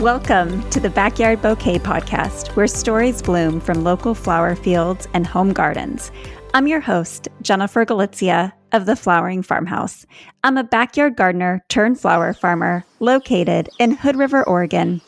Welcome to the Backyard Bouquet podcast, where stories bloom from local flower fields and home gardens. I'm your host, Jennifer Galizia of the Flowering Farmhouse. I'm a backyard gardener turned flower farmer located in Hood River, Oregon.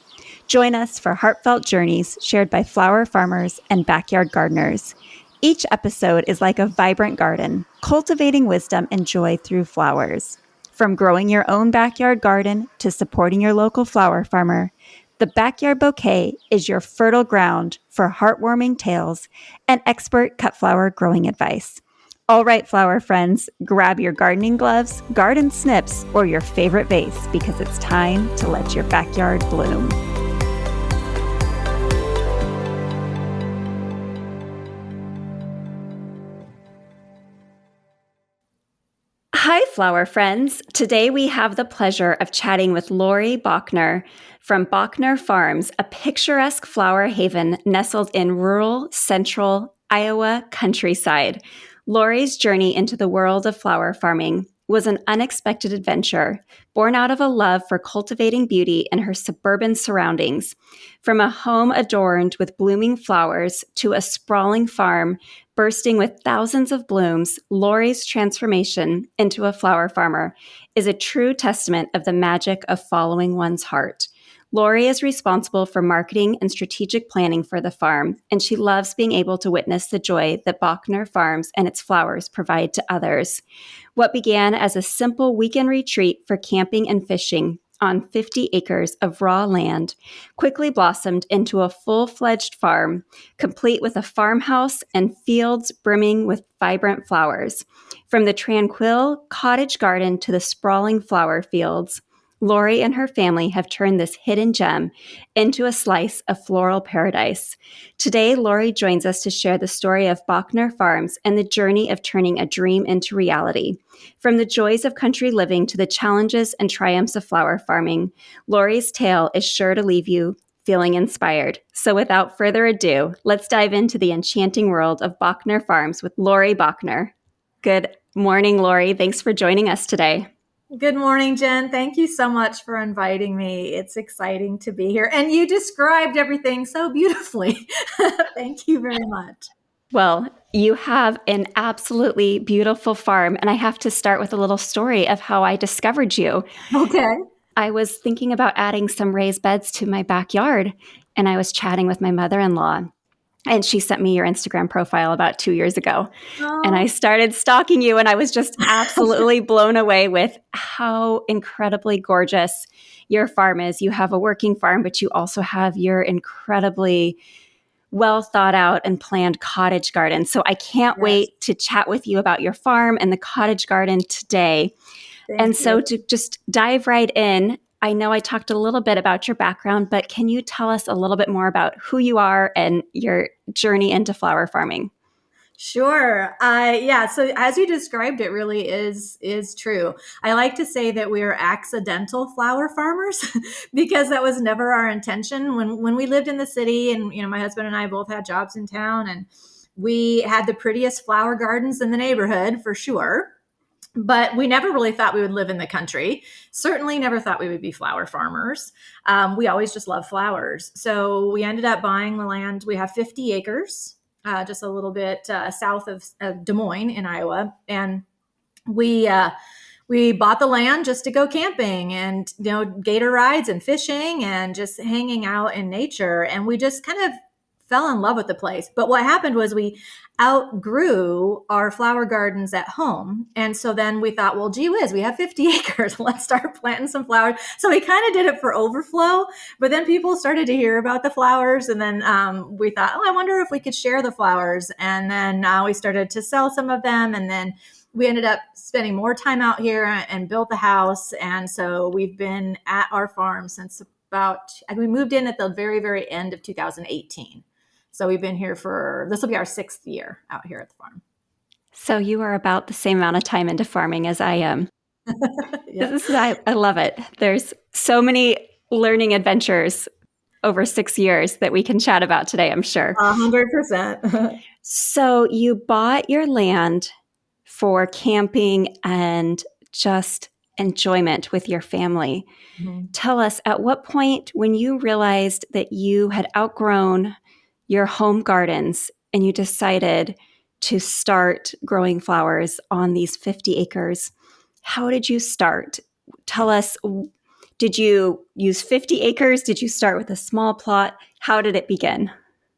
Join us for heartfelt journeys shared by flower farmers and backyard gardeners. Each episode is like a vibrant garden, cultivating wisdom and joy through flowers. From growing your own backyard garden to supporting your local flower farmer, the Backyard Bouquet is your fertile ground for heartwarming tales and expert cut flower growing advice. All right, flower friends, grab your gardening gloves, garden snips, or your favorite vase because it's time to let your backyard bloom. Hi, flower friends. Today we have the pleasure of chatting with Lori Bochner from Bochner Farms, a picturesque flower haven nestled in rural, central Iowa countryside. Lori's journey into the world of flower farming was an unexpected adventure, born out of a love for cultivating beauty in her suburban surroundings. From a home adorned with blooming flowers to a sprawling farm bursting with thousands of blooms, Lori's transformation into a flower farmer is a true testament of the magic of following one's heart. Lori is responsible for marketing and strategic planning for the farm, and she loves being able to witness the joy that Bochner Farms and its flowers provide to others. What began as a simple weekend retreat for camping and fishing on 50 acres of raw land quickly blossomed into a full-fledged farm, complete with a farmhouse and fields brimming with vibrant flowers. From the tranquil cottage garden to the sprawling flower fields, Lori and her family have turned this hidden gem into a slice of floral paradise. Today, Lori joins us to share the story of Bochner Farms and the journey of turning a dream into reality. From the joys of country living to the challenges and triumphs of flower farming, Lori's tale is sure to leave you feeling inspired. So without further ado, let's dive into the enchanting world of Bochner Farms with Lori Bochner. Good morning, Lori. Thanks for joining us today. Good morning, Jen. Thank you so much for inviting me. It's exciting to be here. And you described everything so beautifully. Thank you very much. Well, you have an absolutely beautiful farm, and I have to start with a little story of how I discovered you. Okay. I was thinking about adding some raised beds to my backyard, and I was chatting with my mother-in-law. And she sent me your Instagram profile about 2 years ago. Oh. And I started stalking you, and I was just absolutely blown away with how incredibly gorgeous your farm is. You have a working farm, but you also have your incredibly well thought out and planned cottage garden. So I can't wait to chat with you about your farm and the cottage garden today. Thank you. So to just dive right in, I know I talked a little bit about your background, but can you tell us a little bit more about who you are and your journey into flower farming? Sure. So as you described, it really is true. I like to say that we are accidental flower farmers because that was never our intention. When we lived in the city, and my husband and I both had jobs in town, and we had the prettiest flower gardens in the neighborhood for sure. But we never really thought we would live in the country. Certainly never thought we would be flower farmers. We always just love flowers. So we ended up buying the land. We have 50 acres, just a little bit south of Des Moines in Iowa. And we bought the land just to go camping and, gator rides and fishing and just hanging out in nature. And we just kind of fell in love with the place. But what happened was we outgrew our flower gardens at home. And so then we thought, well, gee whiz, we have 50 acres. Let's start planting some flowers. So we kind of did it for overflow, but then people started to hear about the flowers. And then we thought, I wonder if we could share the flowers. And then we started to sell some of them. And then we ended up spending more time out here and built the house. And so we've been at our farm since we moved in at the very, very end of 2018. So we've been here this will be our 6th year out here at the farm. So you are about the same amount of time into farming as I am. Yeah. I love it. There's so many learning adventures over 6 years that we can chat about today, I'm sure. 100%. So you bought your land for camping and just enjoyment with your family. Mhm. Tell us, at what point when you realized that you had outgrown your home gardens and you decided to start growing flowers on these 50 acres, how did you start? Tell us, did you use 50 acres? Did you start with a small plot? How did it begin?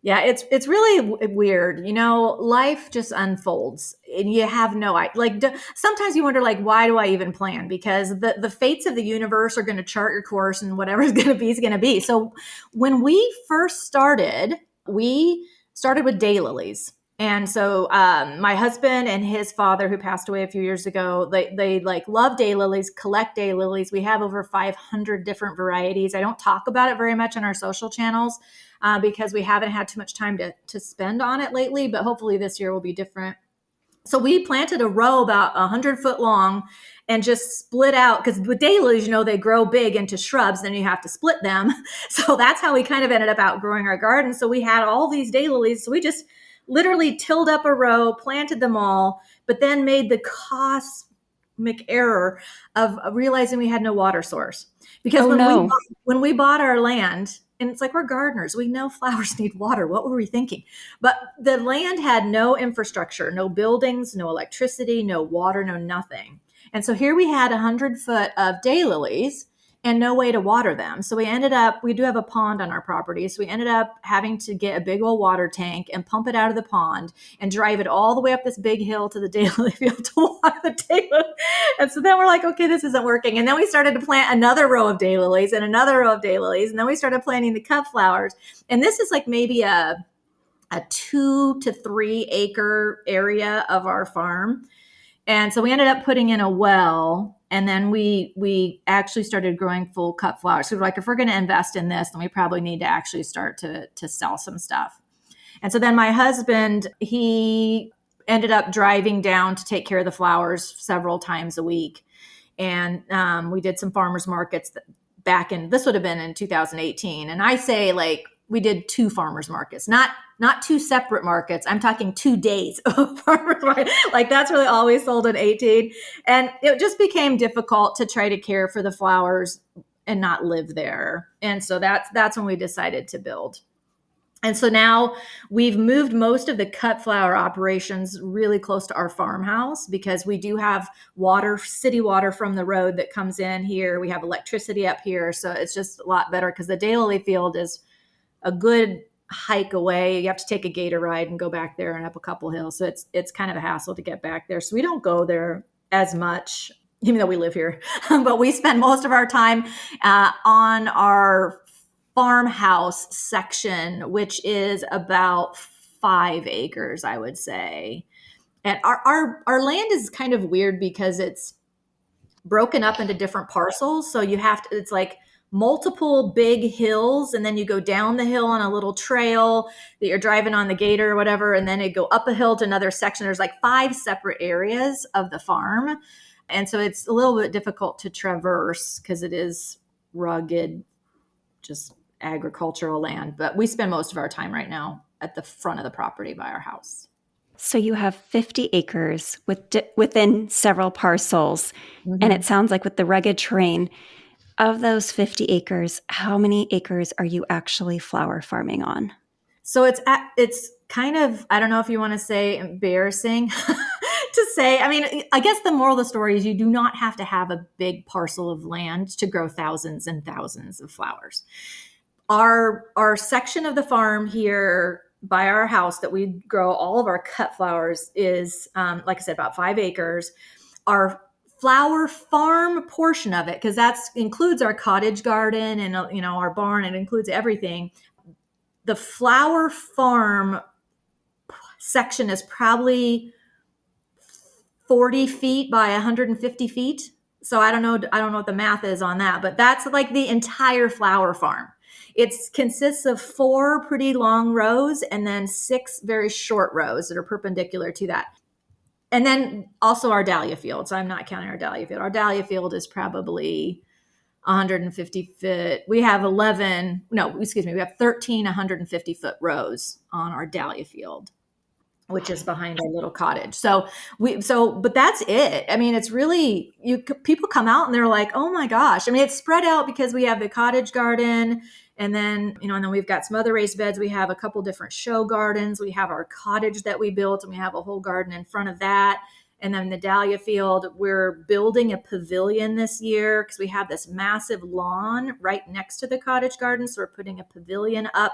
Yeah, it's really weird. Life just unfolds and you have no idea. Sometimes you wonder, like, why do I even plan? Because the fates of the universe are going to chart your course, and whatever's going to be is going to be. So when we first started, we started with daylilies. And so my husband and his father, who passed away a few years ago, they like love daylilies, collect daylilies. We have over 500 different varieties. I don't talk about it very much on our social channels because we haven't had too much time to spend on it lately, but hopefully this year will be different. So we planted a row about 100 foot long and just split out, because with daylilies, they grow big into shrubs, then you have to split them. So that's how we kind of ended up outgrowing our garden. So we had all these daylilies. So we just literally tilled up a row, planted them all, but then made the cosmic error of realizing we had no water source. Because Oh, no. when we bought our land, and it's like, we're gardeners, we know flowers need water. What were we thinking? But the land had no infrastructure, no buildings, no electricity, no water, no nothing. And so here we had 100 foot of daylilies and no way to water them. So we do have a pond on our property. So we ended up having to get a big old water tank and pump it out of the pond and drive it all the way up this big hill to the daylily field to water the daylilies. And so then we're like, okay, this isn't working. And then we started to plant another row of daylilies and another row of daylilies. And then we started planting the cut flowers. And this is like maybe a 2 to 3 acre area of our farm. And so we ended up putting in a well, and then we actually started growing full cut flowers. So we're like, if we're going to invest in this, then we probably need to actually start to sell some stuff. And so then my husband, he ended up driving down to take care of the flowers several times a week. And we did some farmers markets this would have been in 2018. And I say, like, we did 2 farmers markets, not 2 separate markets. I'm talking 2 days of farmers market. Like, that's really all we sold in 18. And it just became difficult to try to care for the flowers and not live there. And so that's when we decided to build. And so now we've moved most of the cut flower operations really close to our farmhouse, because we do have water, city water from the road that comes in here. We have electricity up here. So it's just a lot better, because the daylily field is a good hike away. You have to take a gator ride and go back there and up a couple hills. So it's kind of a hassle to get back there. So we don't go there as much, even though we live here. But we spend most of our time on our farmhouse section, which is about 5 acres, I would say. And our land is kind of weird because it's broken up into different parcels. So it's like multiple big hills, and then you go down the hill on a little trail that you're driving on the gator or whatever, and then it go up a hill to another section. There's like 5 separate areas of the farm. And so it's a little bit difficult to traverse because it is rugged, just agricultural land. But we spend most of our time right now at the front of the property by our house. So you have 50 acres within several parcels. And it sounds like with the rugged terrain, of those 50 acres, how many acres are you actually flower farming on? So it's kind of, I don't know if you want to say embarrassing to say. I mean, I guess the moral of the story is you do not have to have a big parcel of land to grow thousands and thousands of flowers. Our section of the farm here by our house that we grow all of our cut flowers is, like I said, about 5 acres. Our flower farm portion of it, because that includes our cottage garden and our barn, it includes everything. The flower farm section is probably 40 feet by 150 feet. So I don't know what the math is on that, but that's like the entire flower farm. It consists of 4 pretty long rows and then 6 very short rows that are perpendicular to that. And then also our dahlia field. So I'm not counting our dahlia field. Our dahlia field is probably 150 foot. We have 13 150-foot rows on our dahlia field. which is behind our little cottage. But that's it. I mean, it's really, people come out and they're like, oh my gosh. I mean, it's spread out because we have the cottage garden, and then, and then we've got some other raised beds. We have a couple different show gardens. We have our cottage that we built, and we have a whole garden in front of that. And then the dahlia field, we're building a pavilion this year because we have this massive lawn right next to the cottage garden. So we're putting a pavilion up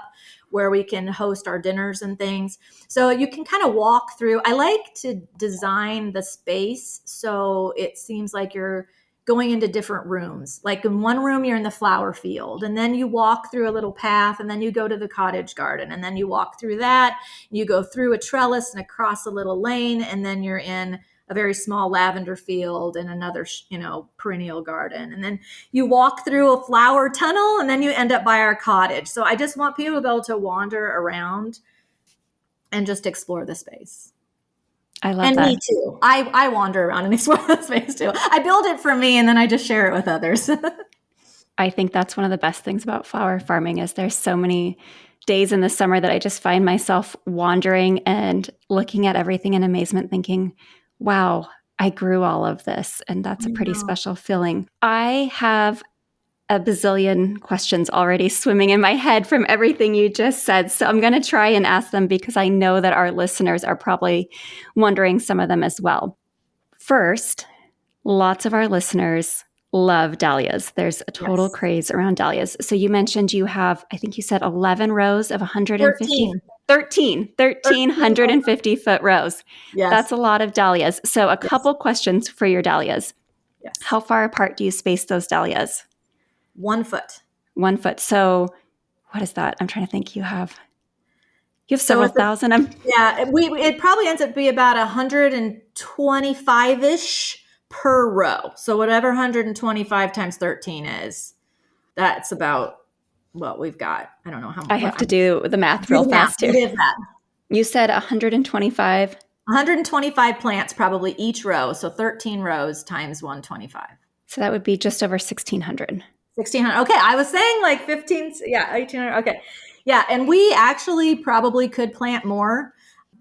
where we can host our dinners and things. So you can kind of walk through. I like to design the space so it seems like you're going into different rooms. Like in one room, you're in the flower field, and then you walk through a little path, and then you go to the cottage garden, and then you walk through that. You go through a trellis and across a little lane, and then you're in a very small lavender field and another, perennial garden. And then you walk through a flower tunnel, and then you end up by our cottage. So I just want people to be able to wander around and just explore the space. I love and that. Me too. I wander around and explore the space too. I build it for me, and then I just share it with others. I think that's one of the best things about flower farming is there's so many days in the summer that I just find myself wandering and looking at everything in amazement, thinking, wow, I grew all of this. And that's a pretty special feeling. I have a bazillion questions already swimming in my head from everything you just said. So I'm going to try and ask them because I know that our listeners are probably wondering some of them as well. First, lots of our listeners love dahlias. There's a total craze around dahlias. So you mentioned you have, I think you said 11 rows of 150. 150-foot rows. Yes. That's a lot of dahlias. So a couple questions for your dahlias. Yes. How far apart do you space those dahlias? 1 foot. 1 foot. So what is that? I'm trying to think. You have several thousand. It probably ends up being about 125-ish per row. So whatever 125 times 13 is, that's about what we've got. I don't know how much. I have to do the math real fast here. That. You said 125? 125 plants probably each row. So 13 rows times 125. So that would be just over 1,600. 1,600. Okay. I was saying like 15. Yeah. 1,800. Okay. Yeah. And we actually probably could plant more.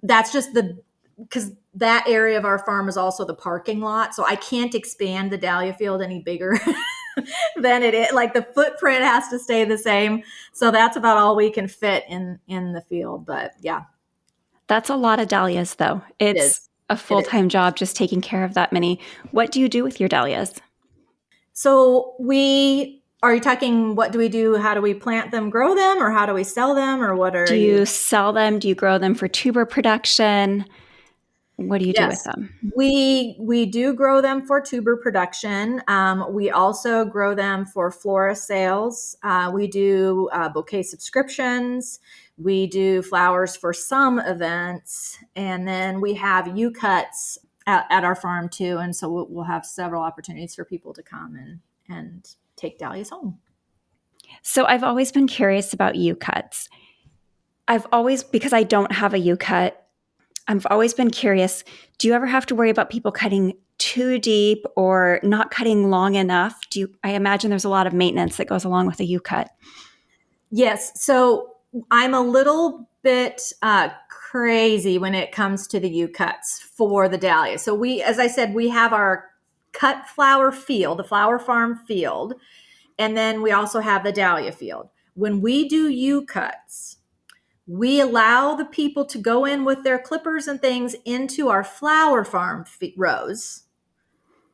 That's just because that area of our farm is also the parking lot. So I can't expand the dahlia field any bigger than it is. Like the footprint has to stay the same. So that's about all we can fit in the field. But yeah. That's a lot of dahlias though. It's a full-time job just taking care of that many. What do you do with your dahlias? So are you talking, what do we do? How do we plant them, grow them, or how do we sell them, or what do you sell them? Do you grow them for tuber production? What do you do with them? We do grow them for tuber production. We also grow them for florist sales. We do bouquet subscriptions. We do flowers for some events. And then we have U-cuts at our farm too. And so we'll have several opportunities for people to come and take dahlias home. So I've always been curious about U-cuts. Because I don't have a U-cut, I've always been curious, do you ever have to worry about people cutting too deep or not cutting long enough? I imagine there's a lot of maintenance that goes along with a U-cut. Yes. So I'm a little bit crazy when it comes to the U-cuts for the dahlia. So as I said, we have our cut flower field, the flower farm field, and then we also have the dahlia field. When we do U-cuts, we allow the people to go in with their clippers and things into our flower farm rows,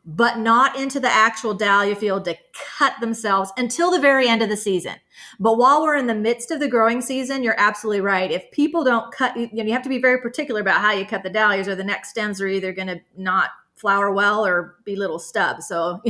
but not into the actual dahlia field to cut themselves until the very end of the season. But while we're in the midst of the growing season, you're absolutely right. If people don't cut, you have to be very particular about how you cut the dahlias, or the next stems are either going to not flower well or be little stubs. So,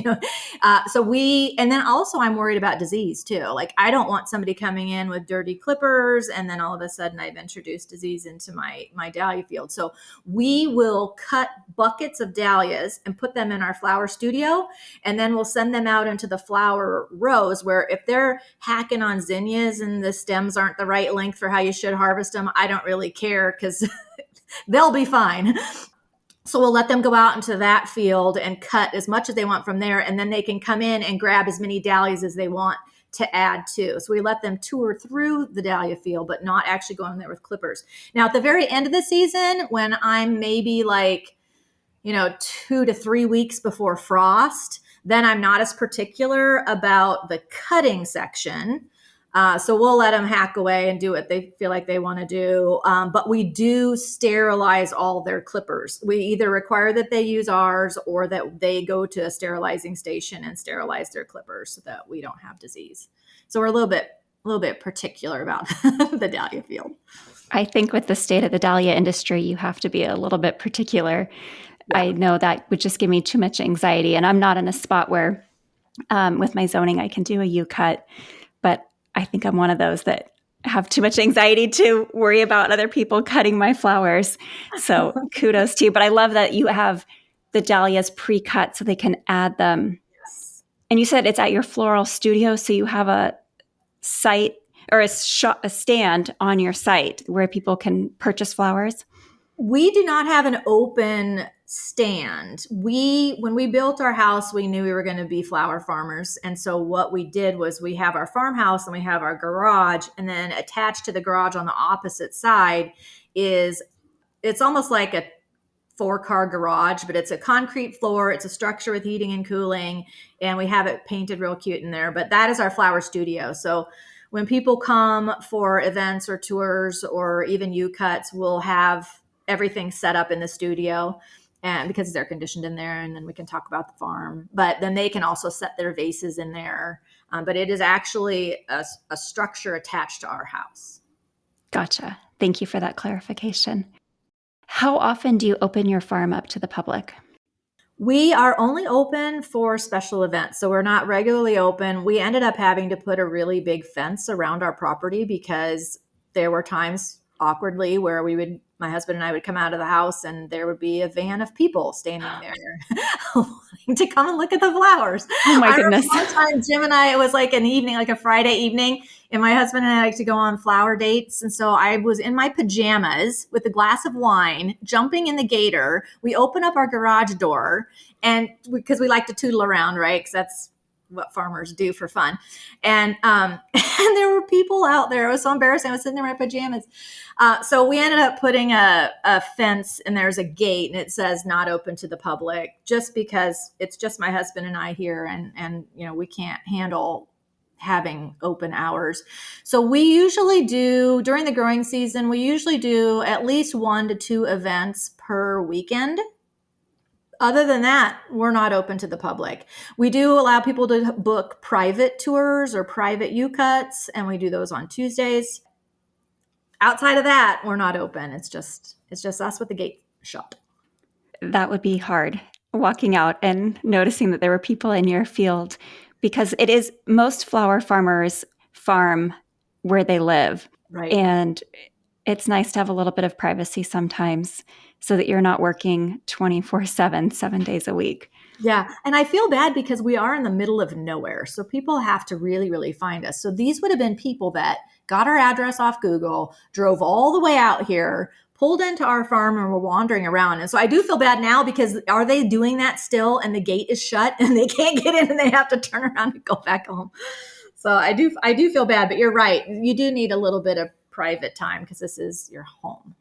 and then also I'm worried about disease too. Like I don't want somebody coming in with dirty clippers and then all of a sudden I've introduced disease into my dahlia field. So we will cut buckets of dahlias and put them in our flower studio. And then we'll send them out into the flower rows where if they're hacking on zinnias and the stems aren't the right length for how you should harvest them, I don't really care because they'll be fine. So we'll let them go out into that field and cut as much as they want from there. And then they can come in and grab as many dahlias as they want to add to. So we let them tour through the dahlia field, but not actually go in there with clippers. Now, at the very end of the season, when I'm maybe like, 2 to 3 weeks before frost, then I'm not as particular about the cutting section. So we'll let them hack away and do what they feel like they want to do. But we do sterilize all their clippers. We either require that they use ours or that they go to a sterilizing station and sterilize their clippers so that we don't have disease. So we're a little bit particular about the dahlia field. I think with the state of the dahlia industry, you have to be a little bit particular. Yeah. I know that would just give me too much anxiety. And I'm not in a spot where with my zoning, I can do a U-cut, but I think I'm one of those that have too much anxiety to worry about other people cutting my flowers. So kudos to you. But I love that you have the dahlias pre-cut so they can add them. Yes. And you said it's at your floral studio. So you have a site or a stand on your site where people can purchase flowers? We do not have an open stand. When we built our house, we knew we were going to be flower farmers. And so what we did was we have our farmhouse and we have our garage, and then attached to the garage on the opposite side it's almost like a 4-car garage, but it's a concrete floor. It's a structure with heating and cooling, and we have it painted real cute in there. But that is our flower studio. So when people come for events or tours or even U-cuts, we'll have everything set up in the studio, and because it's air conditioned in there, and then we can talk about the farm. But then they can also set their vases in there. But it is actually a structure attached to our house. Gotcha. Thank you for that clarification. How often do you open your farm up to the public? We are only open for special events, so we're not regularly open. We ended up having to put a really big fence around our property because there were times awkwardly where my husband and I would come out of the house and there would be a van of people standing there wanting to come and look at the flowers. Oh my goodness. One time, Jim and I, it was like an evening, like a Friday evening, and my husband and I like to go on flower dates. And so I was in my pajamas with a glass of wine, jumping in the gator. We open up our garage door, and because we like to tootle around, right? Because that's what farmers do for fun. And and there were people out there. It was so embarrassing. I was sitting there in my pajamas. So we ended up putting a fence, and there's a gate, and it says not open to the public, just because it's just my husband and I here, and we can't handle having open hours. So we usually do, during the growing season, we usually do at least 1 to 2 events per weekend. Other than that, we're not open to the public. We do allow people to book private tours or private U-cuts, and we do those on Tuesdays. Outside of that, we're not open. It's just us with the gate shut. That would be hard, walking out and noticing that there were people in your field, because it is most flower farmers farm where they live. Right. And it's nice to have a little bit of privacy sometimes so that you're not working 24/7, 7 days a week. Yeah. And I feel bad because we are in the middle of nowhere. So people have to really, really find us. So these would have been people that got our address off Google, drove all the way out here, pulled into our farm, and were wandering around. And so I do feel bad now, because are they doing that still and the gate is shut and they can't get in and they have to turn around and go back home? So I do feel bad, but you're right. You do need a little bit of private time because this is your home.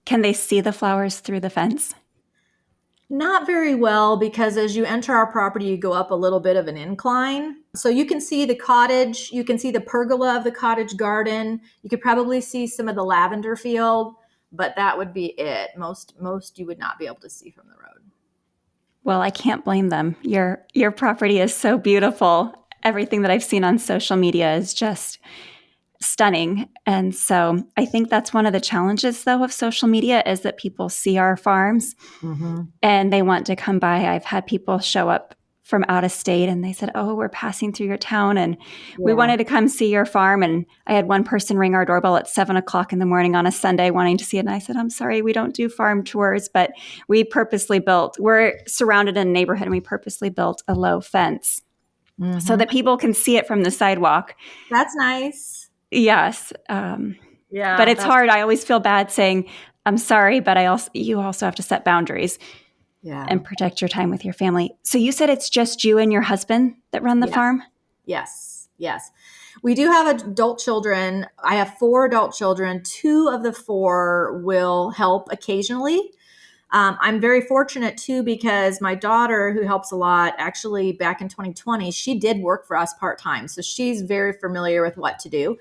Can they see the flowers through the fence? Not very well, because as you enter our property, you go up a little bit of an incline. So you can see the cottage, you can see the pergola of the cottage garden. You could probably see some of the lavender field, but that would be it. Most you would not be able to see from the road. Well, I can't blame them. Your property is so beautiful. Everything that I've seen on social media is just stunning. And so I think that's one of the challenges, though, of social media, is that people see our farms and they want to come by. I've had people show up from out of state and they said, "Oh, we're passing through your town and we wanted to come see your farm." And I had one person ring our doorbell at 7:00 in the morning on a Sunday wanting to see it. And I said, "I'm sorry, we don't do farm tours, but we're surrounded in a neighborhood, and we purposely built a low fence so that people can see it from the sidewalk." That's nice. Yes. But it's hard. I always feel bad saying, "I'm sorry," but you also have to set boundaries and protect your time with your family. So you said it's just you and your husband that run the farm? Yes. Yes. We do have adult children. I have 4 adult children. 2 of the 4 will help occasionally. I'm very fortunate too, because my daughter, who helps a lot, actually back in 2020, she did work for us part-time. So she's very familiar with what to do.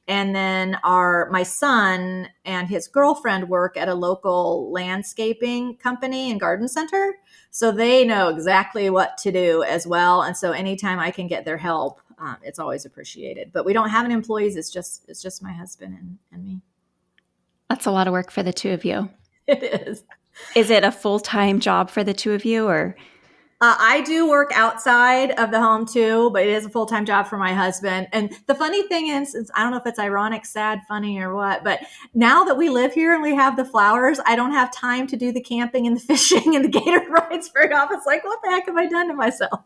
And then my son and his girlfriend work at a local landscaping company and garden center. So they know exactly what to do as well. And so anytime I can get their help, it's always appreciated. But we don't have any employees. It's just my husband and me. That's a lot of work for the two of you. It is. Is it a full-time job for the two of you, or? I do work outside of the home too, but it is a full-time job for my husband. And the funny thing is I don't know if it's ironic, sad, funny, or what, but now that we live here and we have the flowers, I don't have time to do the camping and the fishing and the gator rides very often. It's like, what the heck have I done to myself?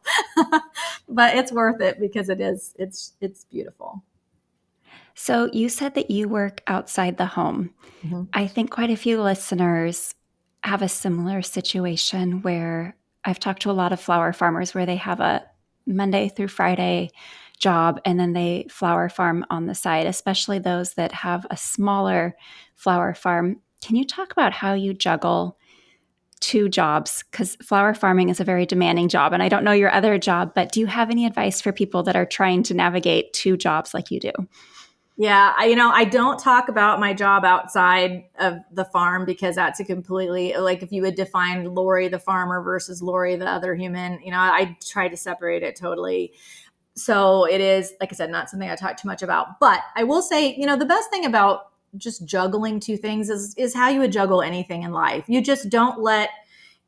But it's worth it because it's beautiful. So you said that you work outside the home. Mm-hmm. I think quite a few listeners have a similar situation where I've talked to a lot of flower farmers where they have a Monday through Friday job and then they flower farm on the side, especially those that have a smaller flower farm. Can you talk about how you juggle 2 jobs? Because flower farming is a very demanding job, and I don't know your other job, but do you have any advice for people that are trying to navigate 2 jobs like you do? Yeah, I don't talk about my job outside of the farm because that's a completely, like, if you would define Lori the farmer versus Lori the other human, I try to separate it totally. So it is, like I said, not something I talk too much about. But I will say, the best thing about just juggling 2 things is how you would juggle anything in life. You just don't let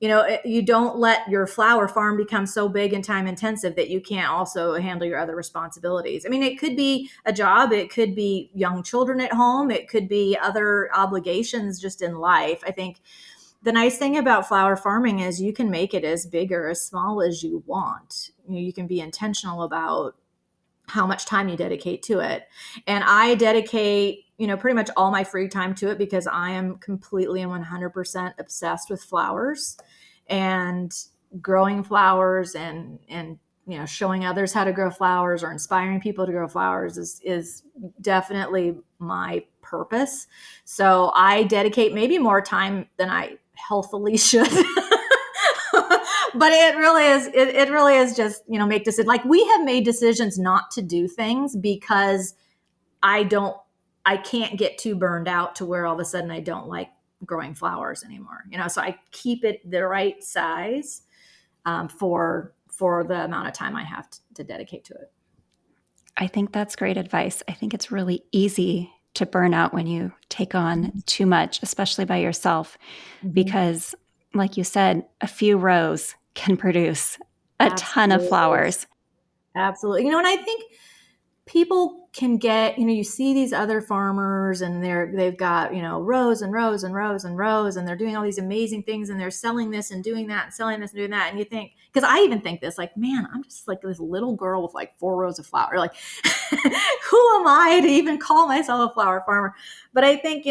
your flower farm become so big and time intensive that you can't also handle your other responsibilities. I mean, it could be a job, it could be young children at home, it could be other obligations just in life. I think the nice thing about flower farming is you can make it as big or as small as you want. You can be intentional about how much time you dedicate to it. And I dedicate, pretty much all my free time to it because I am completely and 100% obsessed with flowers and growing flowers and showing others how to grow flowers or inspiring people to grow flowers is definitely my purpose. So I dedicate maybe more time than I healthily should. But it really is just, make decisions. Like, we have made decisions not to do things because I can't get too burned out to where all of a sudden I don't like growing flowers anymore. So I keep it the right size for the amount of time I have to dedicate to it. I think that's great advice. I think it's really easy to burn out when you take on too much, especially by yourself, because like you said, a few rows can produce a ton of flowers. Absolutely. And I think people can get, you see these other farmers and they've got, rows and rows and rows and rows, and they're doing all these amazing things and they're selling this and doing that and selling this and doing that. And you think, because I even think this, like, man, I'm just like this little girl with like 4 rows of flower. Like, who am I to even call myself a flower farmer? But I think,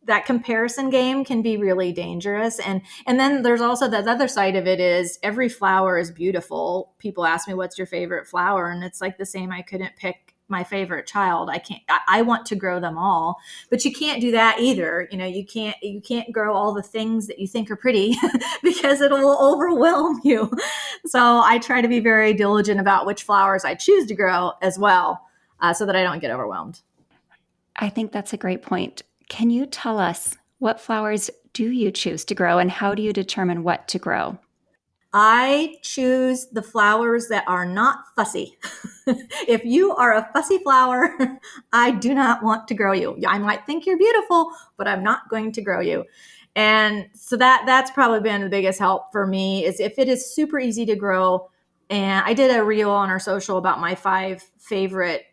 that comparison game can be really dangerous. And then there's also that other side of it is every flower is beautiful. People ask me, what's your favorite flower? And it's like the same. I couldn't pick my favorite child. I want to grow them all, but you can't do that either. You can't grow all the things that you think are pretty because it will overwhelm you. So I try to be very diligent about which flowers I choose to grow as well, so that I don't get overwhelmed. I think that's a great point. Can you tell us what flowers do you choose to grow and how do you determine what to grow? I choose the flowers that are not fussy. If you are a fussy flower, I do not want to grow you. I might think you're beautiful, but I'm not going to grow you. And so that's probably been the biggest help for me, is if it is super easy to grow. And I did a reel on our social about my 5 favorite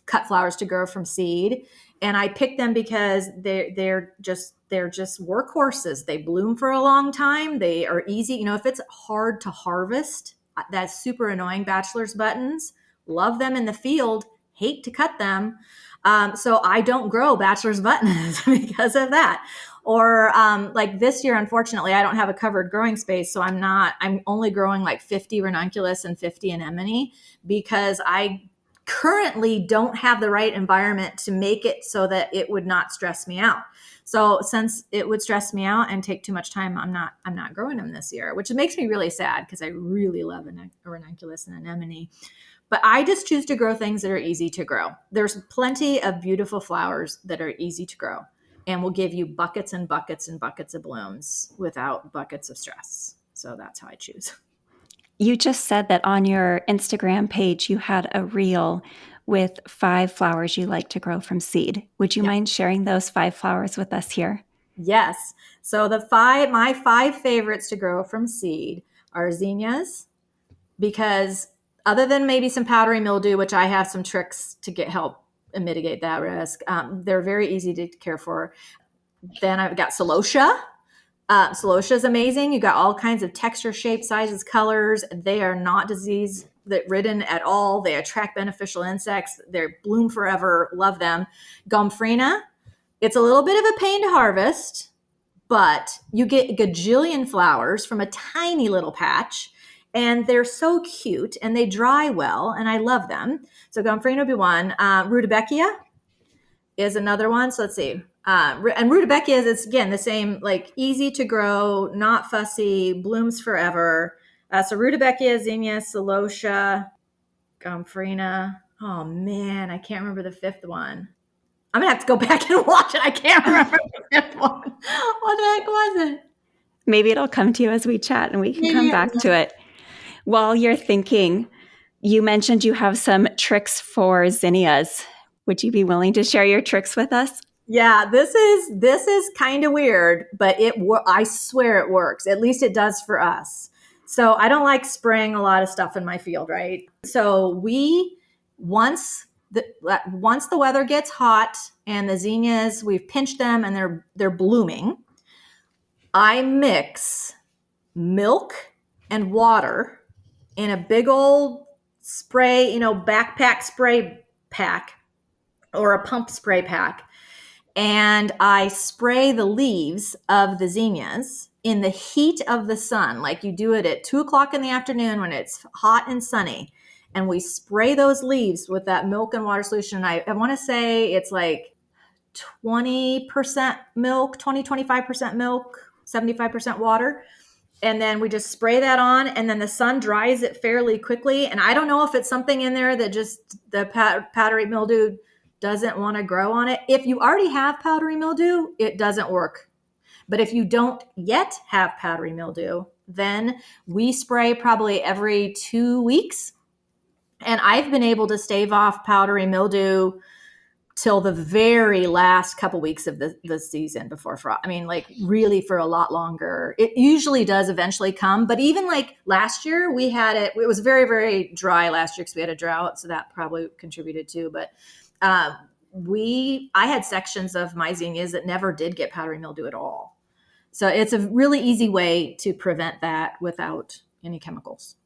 cut flowers to grow from seed. And I picked them because they're just workhorses. They bloom for a long time. They are easy. If it's hard to harvest, that's super annoying. Bachelor's buttons, love them in the field, hate to cut them. So I don't grow bachelor's buttons because of that. Or like this year, unfortunately, I don't have a covered growing space. So I'm only growing like 50 ranunculus and 50 anemone because I currently don't have the right environment to make it so that it would not stress me out. So since it would stress me out and take too much time, I'm not growing them this year, which makes me really sad because I really love a ranunculus and anemone. But I just choose to grow things that are easy to grow. There's plenty of beautiful flowers that are easy to grow and will give you buckets and buckets and buckets of blooms without buckets of stress. So that's how I choose. You just said that on your Instagram page, you had a reel with 5 flowers you like to grow from seed. Would you Yeah. mind sharing those 5 flowers with us here? Yes. So my 5 favorites to grow from seed are zinnias, because other than maybe some powdery mildew, which I have some tricks to get help and mitigate that risk, they're very easy to care for. Then I've got celosia. Celosia is amazing. You got all kinds of texture, shape, sizes, colors. They are not disease ridden at all. They attract beneficial insects. They bloom forever. Love them. Gomphrena. It's a little bit of a pain to harvest, but you get a gajillion flowers from a tiny little patch, and they're so cute and they dry well, and I love them. So Gomphrena would be one. Rudbeckia is another one. So let's see. And Rudbeckia is, again, the same, like easy to grow, not fussy, blooms forever. So Rudbeckia, zinnia, celosia, Gomphrena. Oh man, I can't remember the 5th one. I'm gonna have to go back and watch it. I can't remember the 5th one. What the heck was it? Maybe it'll come to you as we chat and we can come Yeah. back to it. While you're thinking, you mentioned you have some tricks for zinnias. Would you be willing to share your tricks with us? Yeah, this is kind of weird, but I swear it works. At least it does for us. So I don't like spraying a lot of stuff in my field, right? So once the weather gets hot and the zinnias, we've pinched them and they're blooming, I mix milk and water in a big old spray, backpack spray pack or a pump spray pack. And I spray the leaves of the zinnias in the heat of the sun. Like you do it at 2:00 in the afternoon when it's hot and sunny. And we spray those leaves with that milk and water solution. I want to say it's like 20% milk, 25% milk, 75% water. And then we just spray that on, and then the sun dries it fairly quickly. And I don't know if it's something in there that just the powdery mildew doesn't want to grow on it. If you already have powdery mildew, it doesn't work. But if you don't yet have powdery mildew, then we spray probably every 2 weeks. And I've been able to stave off powdery mildew till the very last couple weeks of the season before frost. I mean, like really for a lot longer. It usually does eventually come, but even like last year we had it was very, very dry last year because we had a drought. So that probably contributed too. But I had sections of my zinnias that never did get powdery mildew at all. So it's a really easy way to prevent that without any chemicals.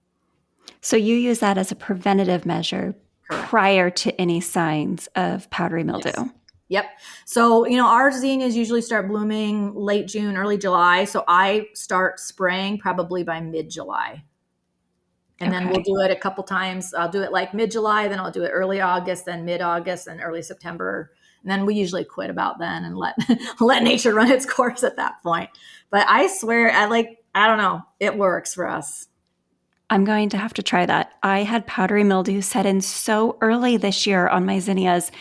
So you use that as a preventative measure. Correct. Prior to any signs of powdery mildew. Yes. Yep. So, our zinnias usually start blooming late June, early July. So I start spraying probably by mid-July. And then we'll do it a couple times. I'll do it like mid-July, then I'll do it early August, then mid-August, and early September. And then we usually quit about then and let nature run its course at that point. But I swear, I don't know, it works for us. I'm going to have to try that. I had powdery mildew set in so early this year on my zinnias,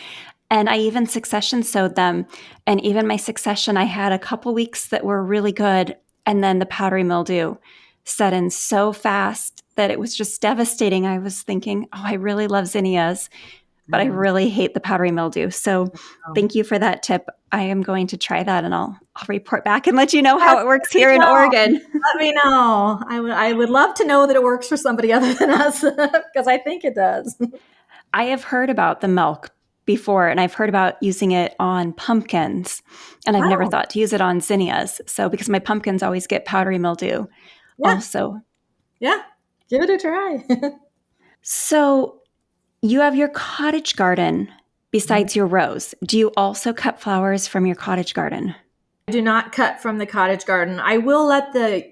and I even succession sowed them. And even my succession, I had a couple weeks that were really good, and then the powdery mildew set in so fast that it was just devastating. I was thinking, oh, I really love zinnias, but I really hate the powdery mildew. So thank you for that tip. I am going to try that, and I'll report back and let you know how it works here in Oregon. Let me know. I would love to know that it works for somebody other than us because I think it does. I have heard about the milk before, and I've heard about using it on pumpkins, and I've never thought to use it on zinnias. So because my pumpkins always get powdery mildew also. Yeah, give it a try. So you have your cottage garden besides your rows. Do you also cut flowers from your cottage garden? I do not cut from the cottage garden. I will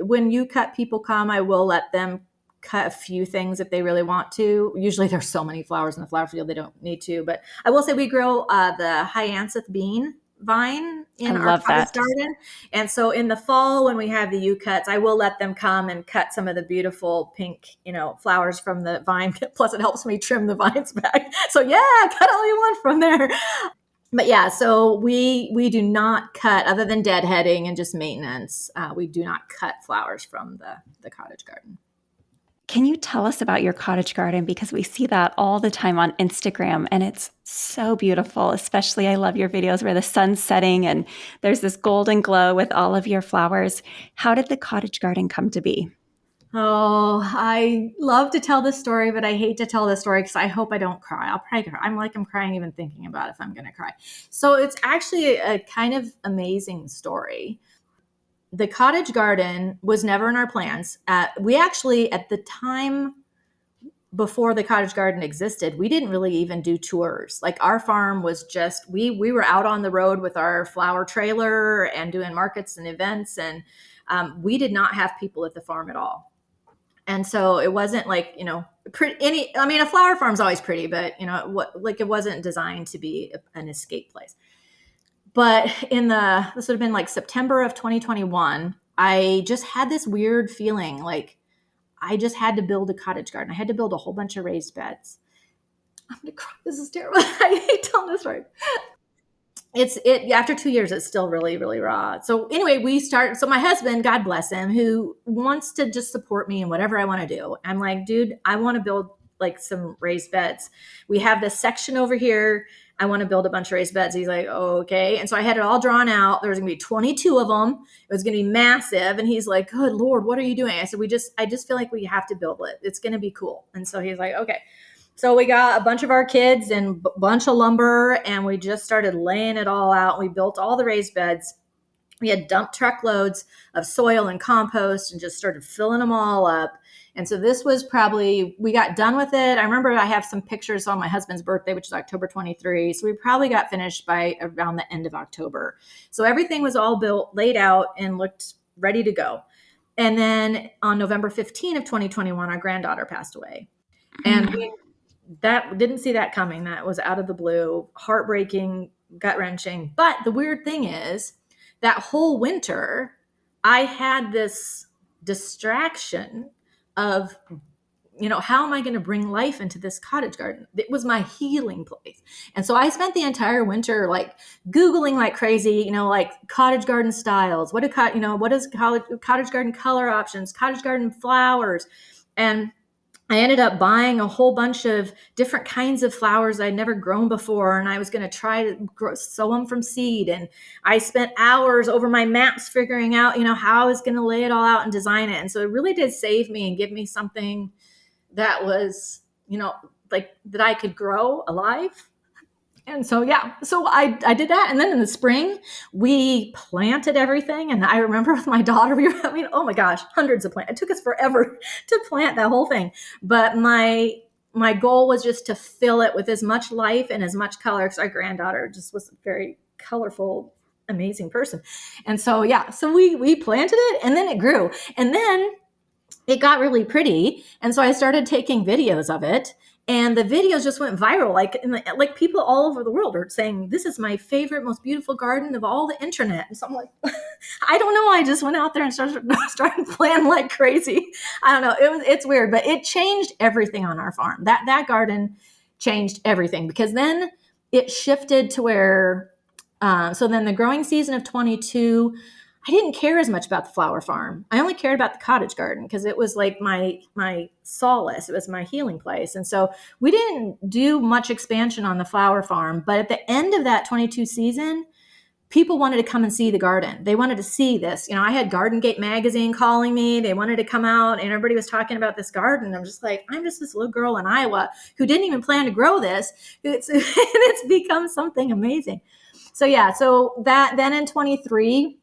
when you cut people come, I will let them cut a few things if they really want to. Usually there's so many flowers in the flower field, they don't need to. But I will say we grow the hyacinth bean vine I in our love cottage that. garden. And so in the fall, when we have the U-cuts, I will let them come and cut some of the beautiful pink, flowers from the vine. Plus it helps me trim the vines back. So yeah, cut all you want from there. But yeah, so we do not cut, other than deadheading and just maintenance. We do not cut flowers from the cottage garden. Can you tell us about your cottage garden? Because we see that all the time on Instagram and it's so beautiful. Especially, I love your videos where the sun's setting and there's this golden glow with all of your flowers. How did the cottage garden come to be? Oh, I love to tell this story, but I hate to tell this story because I hope I don't cry. I'll probably cry. I'm crying even thinking about if I'm going to cry. So it's actually a kind of amazing story. The cottage garden was never in our plans. We actually, at the time before the cottage garden existed, we didn't really even do tours. Like our farm was just, we were out on the road with our flower trailer and doing markets and events. And we did not have people at the farm at all. And so it wasn't like, a flower farm's always pretty, but it wasn't designed to be an escape place. But this would have been like September of 2021, I just had this weird feeling like I just had to build a cottage garden. I had to build a whole bunch of raised beds. I'm going to cry. This is terrible. I hate telling this story. After 2 years, it's still really, really raw. So anyway, so my husband, God bless him, who wants to just support me in whatever I want to do. I'm like, dude, I want to build like some raised beds. We have this section over here. I want to build a bunch of raised beds. He's like, oh, okay. And so I had it all drawn out. There was going to be 22 of them. It was going to be massive. And he's like, good Lord, what are you doing? I said, I just feel like we have to build it. It's going to be cool. And so he's like, okay. So we got a bunch of our kids and a bunch of lumber, and we just started laying it all out. We built all the raised beds. We had dumped truckloads of soil and compost and just started filling them all up. And so this was we got done with it. I remember I have some pictures on my husband's birthday, which is October 23. So we probably got finished by around the end of October. So everything was all built, laid out, and looked ready to go. And then on November 15 of 2021, our granddaughter passed away. And that didn't see that coming. That was out of the blue, heartbreaking, gut-wrenching. But the weird thing is that whole winter, I had this distraction of, how am I going to bring life into this cottage garden? It was my healing place. And so I spent the entire winter like Googling like crazy, like cottage garden styles. What is cottage garden color options, cottage garden flowers. And I ended up buying a whole bunch of different kinds of flowers I'd never grown before. And I was going to try to sow them from seed. And I spent hours over my maps figuring out, how I was going to lay it all out and design it. And so it really did save me and give me something that was, like that I could grow alive. And so, yeah, so I did that. And then in the spring, we planted everything. And I remember with my daughter, oh my gosh, hundreds of plants. It took us forever to plant that whole thing. But my goal was just to fill it with as much life and as much color, because our granddaughter just was a very colorful, amazing person. And so, yeah, so we planted it and then it grew. And then it got really pretty. And so I started taking videos of it. And the videos just went viral. Like people all over the world are saying, this is my favorite, most beautiful garden of all the internet. And so I'm like, I don't know. I just went out there and started planting like crazy. I don't know. It's weird, but it changed everything on our farm. That garden changed everything, because then it shifted to where, so then the growing season of 22, I didn't care as much about the flower farm. I only cared about the cottage garden because it was like my solace. It was my healing place. And so we didn't do much expansion on the flower farm. But at the end of that 22 season, people wanted to come and see the garden. They wanted to see this. I had Garden Gate magazine calling me. They wanted to come out and everybody was talking about this garden. I'm just like, I'm just this little girl in Iowa who didn't even plan to grow this. It's become something amazing. So yeah, so that then in 23,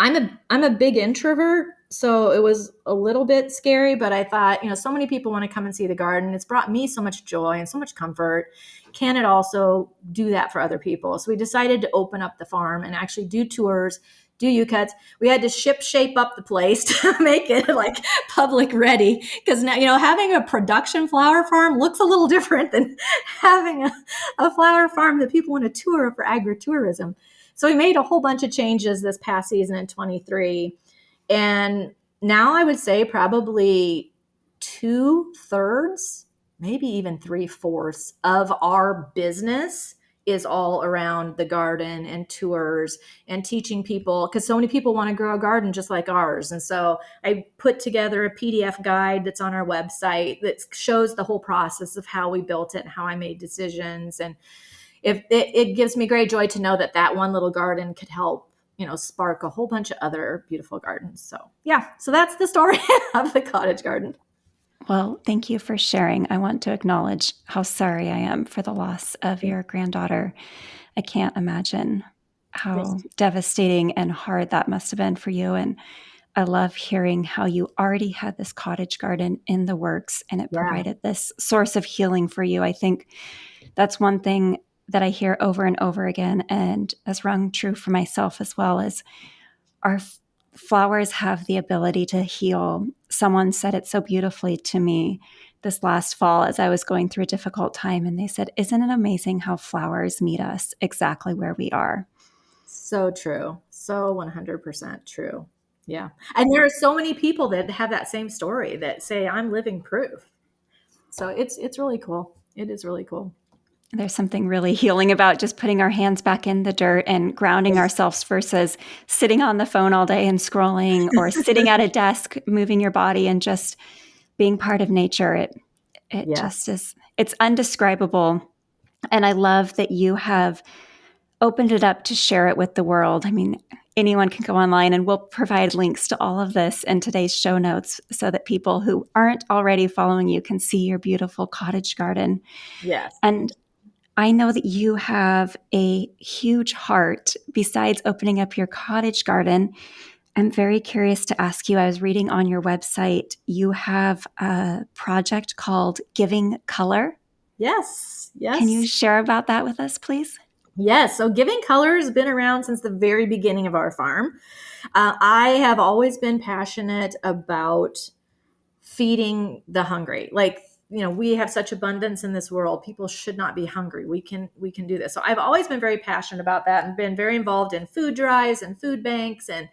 I'm a big introvert. So it was a little bit scary, but I thought, so many people want to come and see the garden. It's brought me so much joy and so much comfort. Can it also do that for other people? So we decided to open up the farm and actually do tours, do U-cuts. We had to shape up the place to make it like public ready. Because now, having a production flower farm looks a little different than having a flower farm that people want to tour for agritourism. So we made a whole bunch of changes this past season in 23. And now I would say probably 2/3, maybe even 3/4 of our business is all around the garden and tours and teaching people, because so many people want to grow a garden just like ours. And so I put together a PDF guide that's on our website that shows the whole process of how we built it and how I made decisions. And if it gives me great joy to know that one little garden could help, spark a whole bunch of other beautiful gardens. So yeah, so that's the story of the cottage garden. Well, thank you for sharing. I want to acknowledge how sorry I am for the loss of your granddaughter. I can't imagine how devastating and hard that must have been for you. And I love hearing how you already had this cottage garden in the works and it provided this source of healing for you. I think that's one thing that I hear over and over again, and has rung true for myself as well, is our flowers have the ability to heal. Someone said it so beautifully to me this last fall as I was going through a difficult time, and they said, "Isn't it amazing how flowers meet us exactly where we are?" So true. So 100% true. Yeah. And there are so many people that have that same story that say, I'm living proof. So it's really cool. It is really cool. There's something really healing about just putting our hands back in the dirt and grounding ourselves versus sitting on the phone all day and scrolling, or sitting at a desk, moving your body and just being part of nature. It just is, it's undescribable. And I love that you have opened it up to share it with the world. I mean, anyone can go online, and we'll provide links to all of this in today's show notes so that people who aren't already following you can see your beautiful cottage garden. Yes. And I know that you have a huge heart besides opening up your cottage garden. I'm very curious to ask you, I was reading on your website, you have a project called Giving Color. Yes. Yes. Can you share about that with us, please? Yes. So Giving Color has been around since the very beginning of our farm. I have always been passionate about feeding the hungry. Like, we have such abundance in this world. People should not be hungry. We can do this. So I've always been very passionate about that and been very involved in food drives and food banks and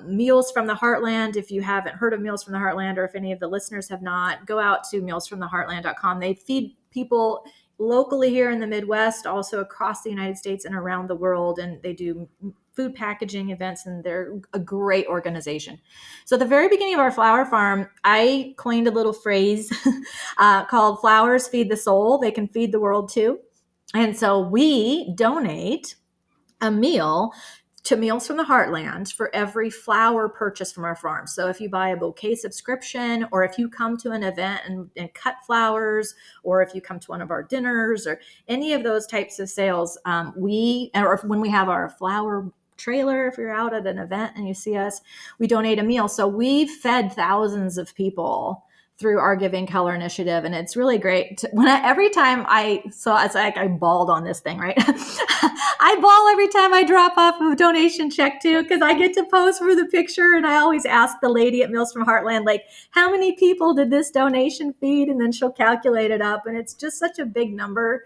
Meals from the Heartland. If you haven't heard of Meals from the Heartland, or if any of the listeners have not, go out to mealsfromtheheartland.com. They feed people locally here in the Midwest, also across the United States and around the world. And they do food packaging events, and they're a great organization. So at the very beginning of our flower farm, I coined a little phrase called "Flowers Feed the Soul. They can feed the world too." And so we donate a meal to Meals from the Heartland for every flower purchase from our farm. So if you buy a bouquet subscription, or if you come to an event and cut flowers, or if you come to one of our dinners, or any of those types of sales, or when we have our flower trailer, if you're out at an event and you see us, we donate a meal. So we've fed thousands of people through our Giving Color initiative. And it's really great. Every time it's like I bawled on this thing, right? I bawl every time I drop off a donation check too, because I get to pose for the picture. And I always ask the lady at Meals from Heartland, like, how many people did this donation feed? And then she'll calculate it up. And it's just such a big number.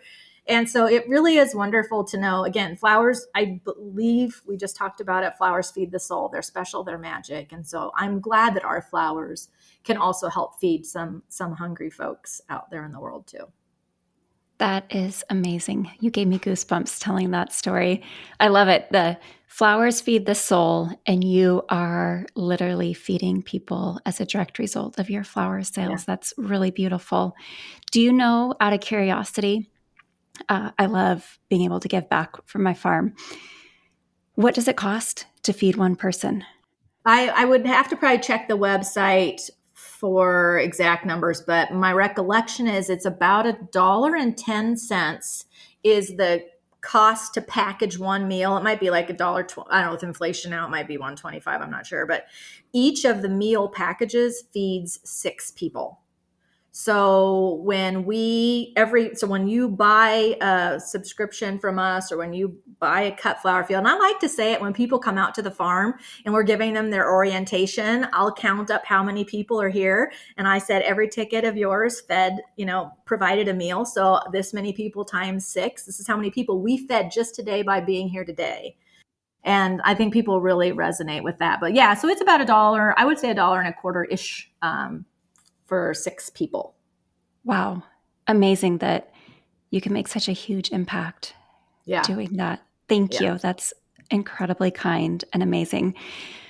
And so it really is wonderful to know, again, flowers, I believe we just talked about it, flowers feed the soul. They're special, they're magic. And so I'm glad that our flowers can also help feed some hungry folks out there in the world too. That is amazing. You gave me goosebumps telling that story. I love it. The flowers feed the soul, and you are literally feeding people as a direct result of your flower sales. Yeah. That's really beautiful. Do you know, out of curiosity, I love being able to give back from my farm. What does it cost to feed one person? I would have to probably check the website for exact numbers, but my recollection is it's about $1.10 is the cost to package one meal. It might be like $1.20. I don't know, with inflation now, it might be $1.25. I'm not sure. But each of the meal packages feeds 6 people. So when you buy a subscription from us, or when you buy a cut flower field, and I like to say it when people come out to the farm and we're giving them their orientation, I'll count up how many people are here. And I said, every ticket of yours fed, provided a meal. So this many people times 6, this is how many people we fed just today by being here today. And I think people really resonate with that. But yeah, so it's about $1. I would say $1.25-ish for 6 people. Wow. Amazing that you can make such a huge impact doing that. Thank you. That's incredibly kind and amazing.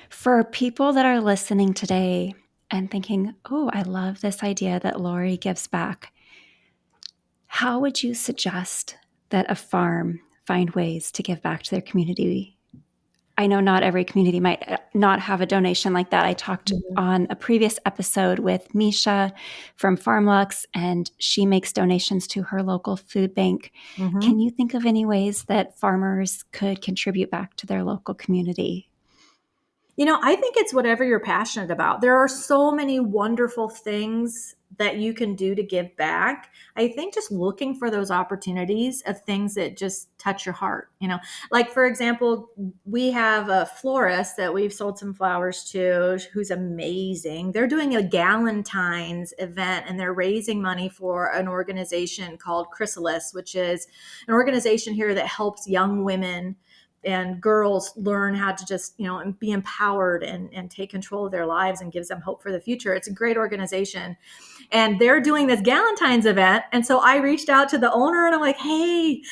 For people that are listening today and thinking, oh, I love this idea that Lori gives back, how would you suggest that a farm find ways to give back to their community? I know not every community might not have a donation like that. I talked on a previous episode with Misha from Farmlux, and she makes donations to her local food bank. Can you think of any ways that farmers could contribute back to their local community? I think it's whatever you're passionate about. There are so many wonderful things that you can do to give back. I think just looking for those opportunities of things that just touch your heart, like, for example, we have a florist that we've sold some flowers to who's amazing. They're doing a Galentine's event, and they're raising money for an organization called Chrysalis, which is an organization here that helps young women and girls learn how to just, be empowered and take control of their lives, and gives them hope for the future. It's a great organization. And they're doing this Galentine's event. And so I reached out to the owner and I'm like, hey,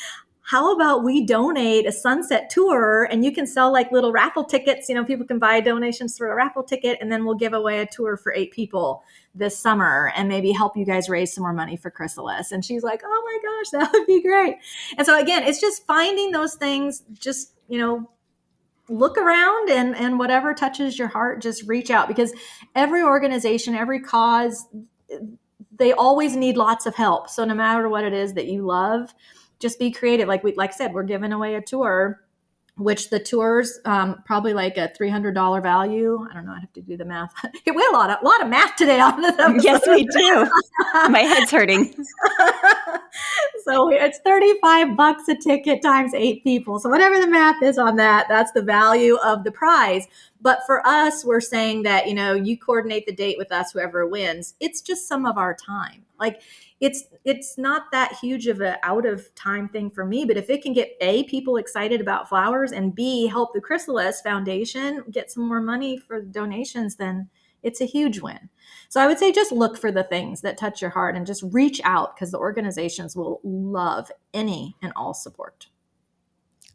how about we donate a sunset tour, and you can sell like little raffle tickets. People can buy donations for a raffle ticket, and then we'll give away a tour for 8 people this summer and maybe help you guys raise some more money for Chrysalis. And she's like, oh my gosh, that would be great. And so again, it's just finding those things, just, look around, and whatever touches your heart, just reach out, because every organization, every cause, they always need lots of help. So no matter what it is that you love, just be creative. Like I said, we're giving away a tour, which the tour's probably like a $300 value. I don't know. I'd have to do the math. We had a lot of math today on this episode. Yes, we do. My head's hurting. So it's $35 a ticket times 8 people. So whatever the math is on that, that's the value of the prize. But for us, we're saying that, you coordinate the date with us, whoever wins. It's just some of our time. Like, it's not that huge of an out of time thing for me, but if it can get A, people excited about flowers, and B, help the Chrysalis Foundation get some more money for donations, then it's a huge win. So I would say just look for the things that touch your heart and just reach out, because the organizations will love any and all support.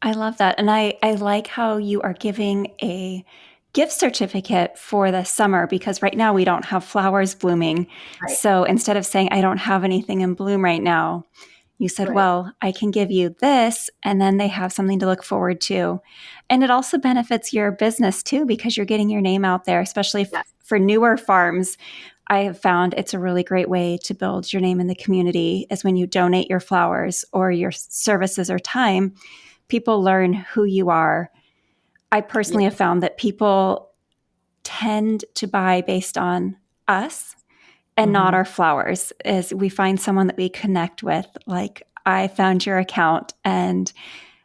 I love that. And I like how you are giving a gift certificate for the summer, because right now we don't have flowers blooming. Right. So instead of saying, I don't have anything in bloom right now, you said, Right. well, I can give you this, and then they have something to look forward to. And it also benefits your business too, because you're getting your name out there, especially for newer farms. I have found it's a really great way to build your name in the community, is when you donate your flowers or your services or time, people learn who you are. I personally have found that people tend to buy based on us and not our flowers. As we find someone that we connect with, like, I found your account and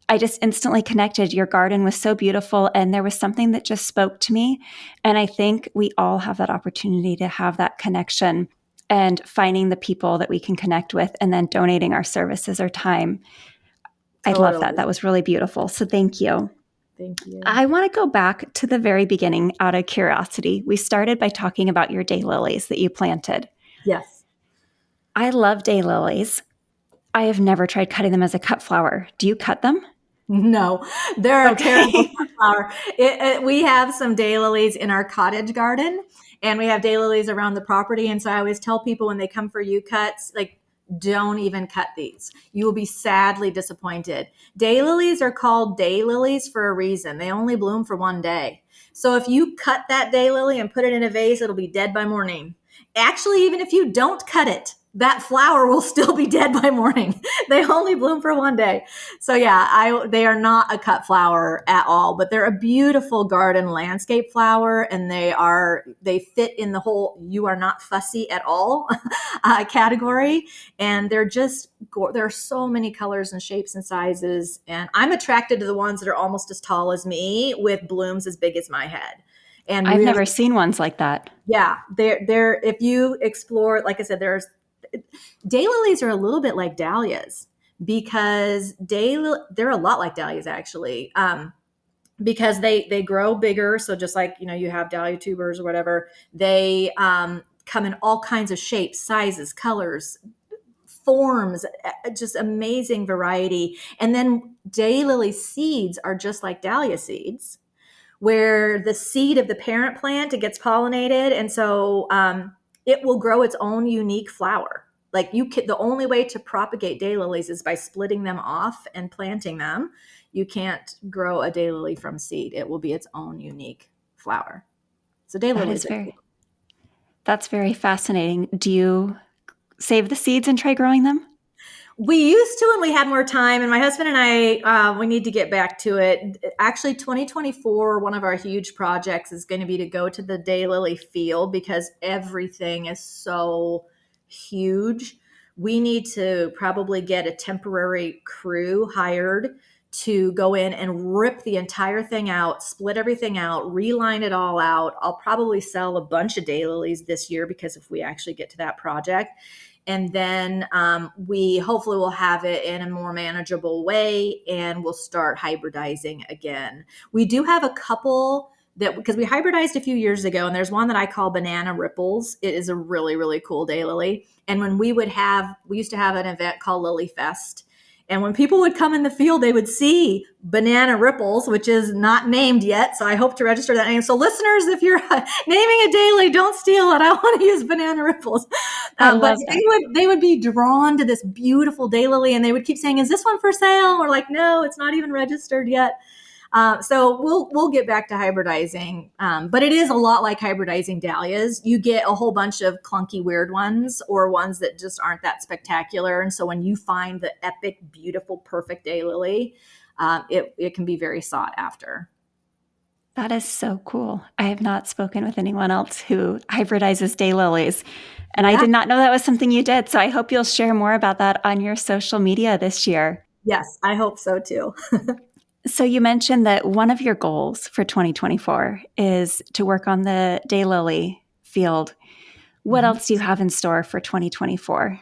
I just instantly connected. Your garden was so beautiful, and there was something that just spoke to me. And I think we all have that opportunity to have that connection, and finding the people that we can connect with, and then donating our services or time. Totally. I love that. That was really beautiful. So thank you. Thank you. I want to go back to the very beginning out of curiosity. We started by talking about your daylilies that you planted. Yes. I love daylilies. I have never tried cutting them as a cut flower. Do you cut them? No, they're a terrible flower. We have some daylilies in our cottage garden, and we have daylilies around the property. And so I always tell people when they come for cuts, like, don't even cut these. You will be sadly disappointed. Daylilies are called daylilies for a reason. They only bloom for one day. So if you cut that daylily and put it in a vase, it'll be dead by morning. Actually, even if you don't cut it, that flower will still be dead by morning. They only bloom for one day. So yeah, they are not a cut flower at all, but they're a beautiful garden landscape flower, and they fit in the whole "you are not fussy at all" category. And there are so many colors and shapes and sizes, and I'm attracted to the ones that are almost as tall as me with blooms as big as my head. And I've really, never seen ones like that. yeah, they're if you explore, like I said, daylilies are a little bit like dahlias, because they're a lot like dahlias actually, because they grow bigger. So just like, you have dahlia tubers or whatever, they come in all kinds of shapes, sizes, colors, forms, just amazing variety. And then daylily seeds are just like dahlia seeds, where the seed of the parent plant, it gets pollinated, and so it will grow its own unique flower. Like the only way to propagate daylilies is by splitting them off and planting them. You can't grow a daylily from seed. It will be its own unique flower. So daylilies are cool. That's very fascinating. Do you save the seeds and try growing them? We used to when we had more time, and my husband and I, we need to get back to it. Actually, 2024, one of our huge projects is going to be to go to the daylily field, because everything is so huge. We need to probably get a temporary crew hired to go in and rip the entire thing out, split everything out, reline it all out. I'll probably sell a bunch of daylilies this year, because if we actually get to that project, and then we hopefully will have it in a more manageable way, and we'll start hybridizing again. We do have a couple because we hybridized a few years ago, and there's one that I call Banana Ripples. It is a really, really cool daylily. And when we used to have an event called Lily Fest. And when people would come in the field, they would see Banana Ripples, which is not named yet. So I hope to register that name. So listeners, if you're naming a daily, don't steal it. I want to use Banana Ripples. But they would be drawn to this beautiful daylily, and they would keep saying, "Is this one for sale?" We're like, "No, it's not even registered yet." So we'll get back to hybridizing, but it is a lot like hybridizing dahlias. You get a whole bunch of clunky, weird ones, or ones that just aren't that spectacular. And so when you find the epic, beautiful, perfect daylily, it can be very sought after. That is so cool. I have not spoken with anyone else who hybridizes daylilies, and I did not know that was something you did. So I hope you'll share more about that on your social media this year. Yes, I hope so too. So you mentioned that one of your goals for 2024 is to work on the daylily field. What else do you have in store for 2024?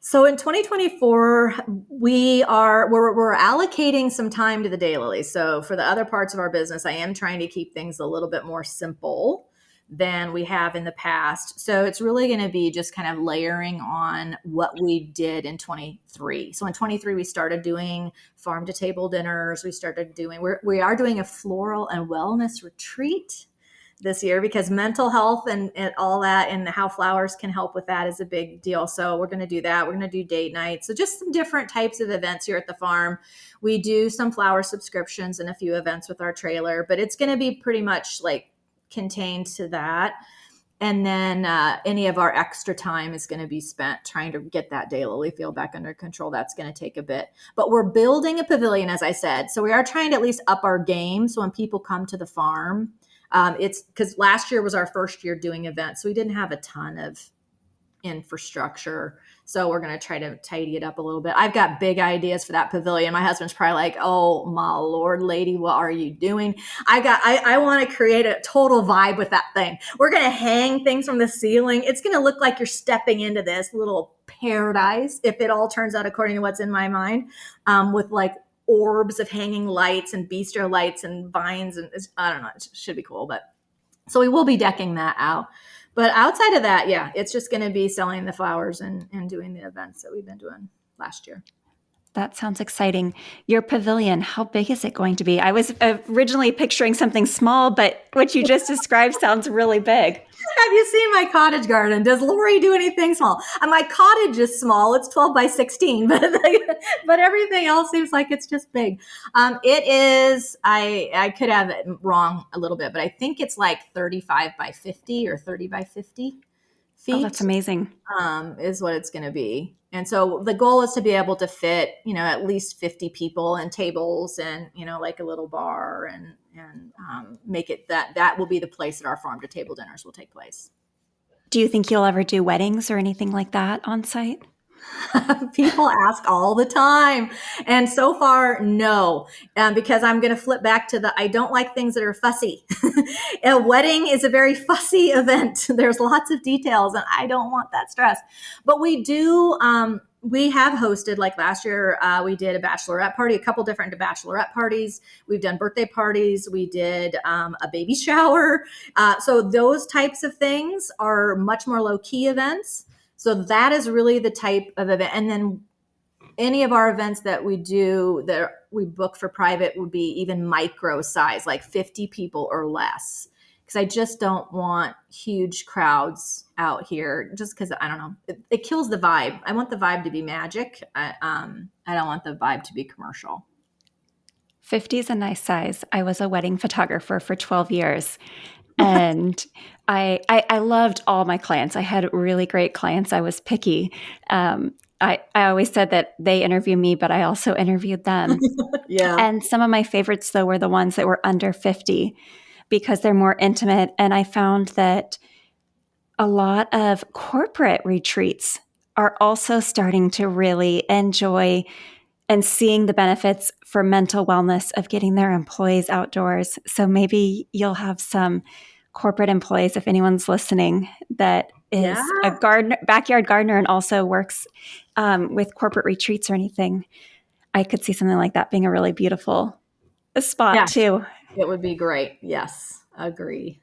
So in 2024, we're allocating some time to the daylilies. So for the other parts of our business, I am trying to keep things a little bit more simple than we have in the past. So it's really going to be just kind of layering on what we did in 23. So in 23, we started doing farm to table dinners. We are doing a floral and wellness retreat this year, because mental health and all that, and how flowers can help with that, is a big deal. So we're going to do that. We're going to do date nights. So just some different types of events here at the farm. We do some flower subscriptions and a few events with our trailer, but it's going to be pretty much like contained to that. And then any of our extra time is going to be spent trying to get that daylily field back under control. That's going to take a bit. But we're building a pavilion, as I said. So we are trying to at least up our game. So when people come to the farm, it's because last year was our first year doing events. So we didn't have a ton of infrastructure. So we're going to try to tidy it up a little bit. I've got big ideas for that pavilion. My husband's probably like, "Oh my Lord, lady, what are you doing?" I want to create a total vibe with that thing. We're going to hang things from the ceiling. It's going to look like you're stepping into this little paradise, if it all turns out according to what's in my mind, with like orbs of hanging lights and bistro lights and vines. And I don't know, it should be cool. But so we will be decking that out. But outside of that, yeah, it's just going to be selling the flowers and doing the events that we've been doing last year. That sounds exciting. Your pavilion, how big is it going to be? I was originally picturing something small, but what you just described sounds really big. Have you seen my cottage garden? Does Lori do anything small? And my cottage is small. It's 12 by 16, but everything else seems like it's just big. It is, I could have it wrong a little bit, but I think it's like 35 by 50 or 30 by 50 Oh, that's feet amazing. is what it's going to be. And so the goal is to be able to fit, at least 50 people and tables and, like a little bar and make it that will be the place that our farm to table dinners will take place. Do you think you'll ever do weddings or anything like that on site? People ask all the time. And so far, no, because I'm going to flip back to I don't like things that are fussy. A wedding is a very fussy event. There's lots of details and I don't want that stress. But we do, we have hosted, like last year, we did a bachelorette party, a couple different bachelorette parties. We've done birthday parties. We did a baby shower. So those types of things are much more low key events. So that is really the type of event. And then any of our events that we do that we book for private would be even micro size, like 50 people or less. Because I just don't want huge crowds out here just because, I don't know, it kills the vibe. I want the vibe to be magic. I don't want the vibe to be commercial. 50 is a nice size. I was a wedding photographer for 12 years. And I loved all my clients. I had really great clients. I was picky. I always said that they interview me, but I also interviewed them. Yeah. And some of my favorites, though, were the ones that were under 50 because they're more intimate. And I found that a lot of corporate retreats are also starting to really enjoy and seeing the benefits for mental wellness of getting their employees outdoors. So maybe you'll have some corporate employees, if anyone's listening, that is a backyard gardener and also works with corporate retreats or anything. I could see something like that being a really beautiful spot too. It would be great. Yes, agree.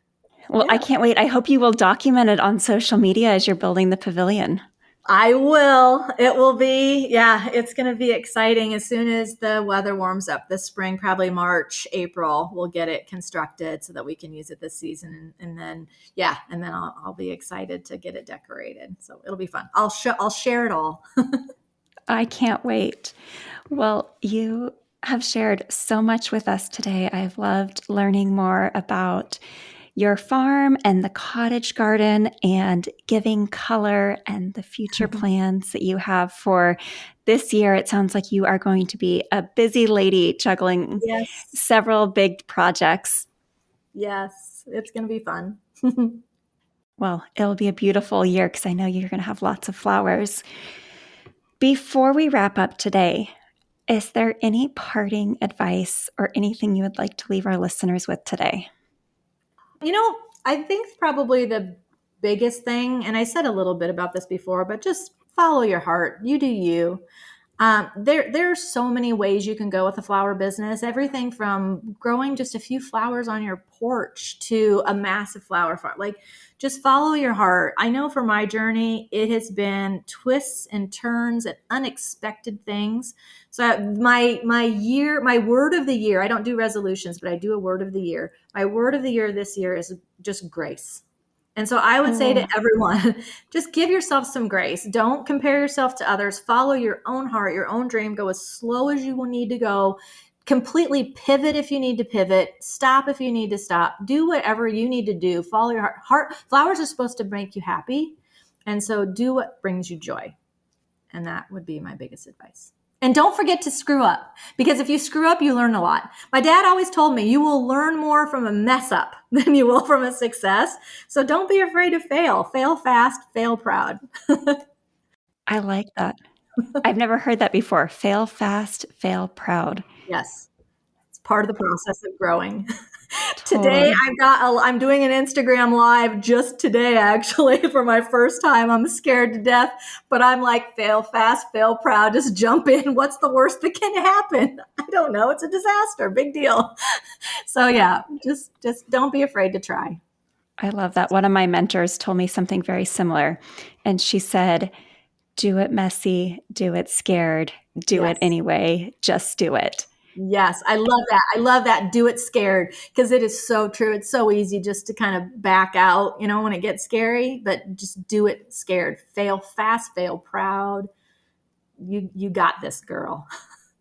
Well, I can't wait. I hope you will document it on social media as you're building the pavilion. I will. It will be, it's going to be exciting as soon as the weather warms up this spring, probably March, April, we'll get it constructed so that we can use it this season. And then I'll be excited to get it decorated. So it'll be fun. I'll share it all. I can't wait. Well, you have shared so much with us today. I've loved learning more about your farm and the cottage garden and giving color and the future plans that you have for this year. It sounds like you are going to be a busy lady juggling several big projects. Yes, it's going to be fun. Well, it'll be a beautiful year because I know you're going to have lots of flowers. Before we wrap up today, is there any parting advice or anything you would like to leave our listeners with today? I think probably the biggest thing, and I said a little bit about this before, but just follow your heart. You do you. There are so many ways you can go with a flower business. Everything from growing just a few flowers on your porch to a massive flower farm. Like, just follow your heart. I know for my journey, it has been twists and turns and unexpected things. So my word of the year, I don't do resolutions, but I do a word of the year. My word of the year this year is just grace. And so I would say to everyone, just give yourself some grace. Don't compare yourself to others. Follow your own heart, your own dream. Go as slow as you will need to go. Completely pivot if you need to pivot. Stop if you need to stop. Do whatever you need to do. Follow your heart. Flowers are supposed to make you happy. And so do what brings you joy. And that would be my biggest advice. And don't forget to screw up, because if you screw up, you learn a lot. My dad always told me you will learn more from a mess up than you will from a success. So don't be afraid to fail. Fail fast, fail proud. I like that. I've never heard that before. Fail fast, fail proud. Yes. It's part of the process of growing. Today I'm doing an Instagram live just today, actually, for my first time. I'm scared to death, but I'm like, fail fast, fail proud, just jump in. What's the worst that can happen? I don't know. It's a disaster. Big deal. So just don't be afraid to try. I love that. One of my mentors told me something very similar. And she said, do it messy, do it scared, do it anyway, just do it. Yes, I love that. I love that. Do it scared, because it is so true. It's so easy just to kind of back out, when it gets scary, but just do it scared. Fail fast, fail proud. You got this, girl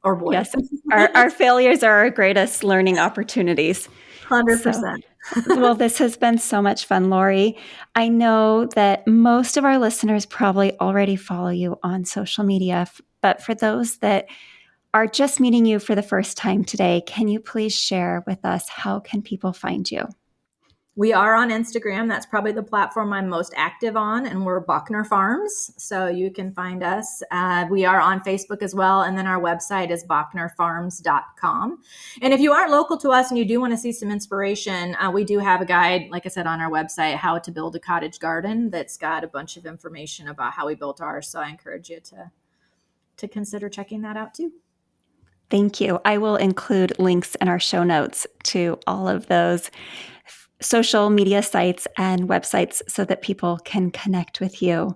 or boy. Yes, our failures are our greatest learning opportunities. So, 100%. well, this has been so much fun, Lori. I know that most of our listeners probably already follow you on social media, but for those that are just meeting you for the first time today, can you please share with us how can people find you? We are on Instagram. That's probably the platform I'm most active on, and we're Bochner Farms. So you can find us. We are on Facebook as well. And then our website is bochnerfarms.com. And if you aren't local to us and you do want to see some inspiration, we do have a guide, like I said, on our website, how to build a cottage garden, that's got a bunch of information about how we built ours. So I encourage you to consider checking that out too. Thank you. I will include links in our show notes to all of those social media sites and websites so that people can connect with you.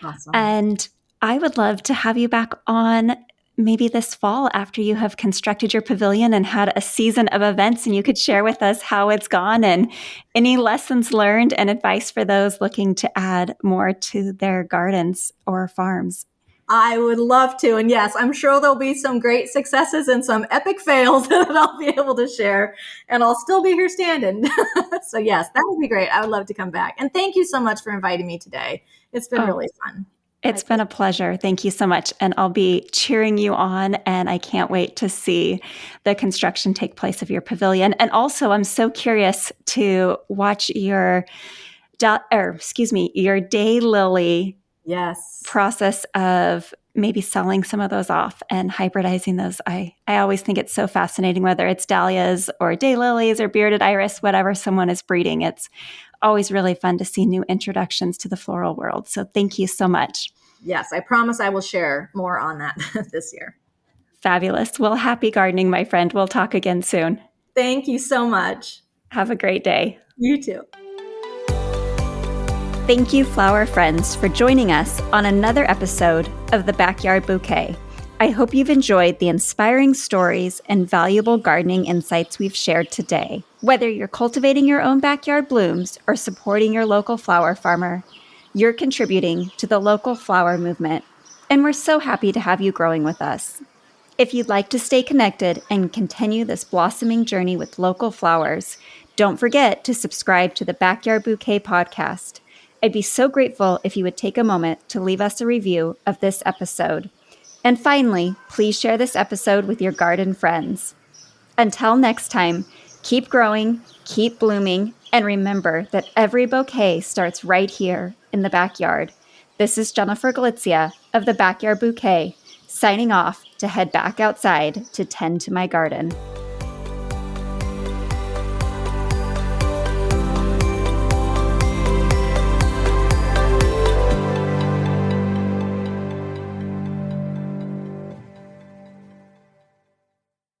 Awesome. And I would love to have you back on maybe this fall after you have constructed your pavilion and had a season of events, and you could share with us how it's gone and any lessons learned and advice for those looking to add more to their gardens or farms. I would love to. And yes, I'm sure there'll be some great successes and some epic fails that I'll be able to share. And I'll still be here standing. So yes, that would be great. I would love to come back. And thank you so much for inviting me today. It's been really fun. It's been a pleasure. Thank you so much. And I'll be cheering you on. And I can't wait to see the construction take place of your pavilion. And also, I'm so curious to watch your daylily process of maybe selling some of those off and hybridizing those. I always think it's so fascinating, whether it's dahlias or daylilies or bearded iris, whatever someone is breeding. It's always really fun to see new introductions to the floral world. So thank you so much. Yes, I promise I will share more on that this year. Fabulous. Well, happy gardening, my friend. We'll talk again soon. Thank you so much. Have a great day. You too. Thank you, flower friends, for joining us on another episode of The Backyard Bouquet. I hope you've enjoyed the inspiring stories and valuable gardening insights we've shared today. Whether you're cultivating your own backyard blooms or supporting your local flower farmer, you're contributing to the local flower movement, and we're so happy to have you growing with us. If you'd like to stay connected and continue this blossoming journey with local flowers, don't forget to subscribe to the Backyard Bouquet podcast. I'd be so grateful if you would take a moment to leave us a review of this episode. And finally, please share this episode with your garden friends. Until next time, keep growing, keep blooming, and remember that every bouquet starts right here in the backyard. This is Jennifer Galizia of the Backyard Bouquet, signing off to head back outside to tend to my garden.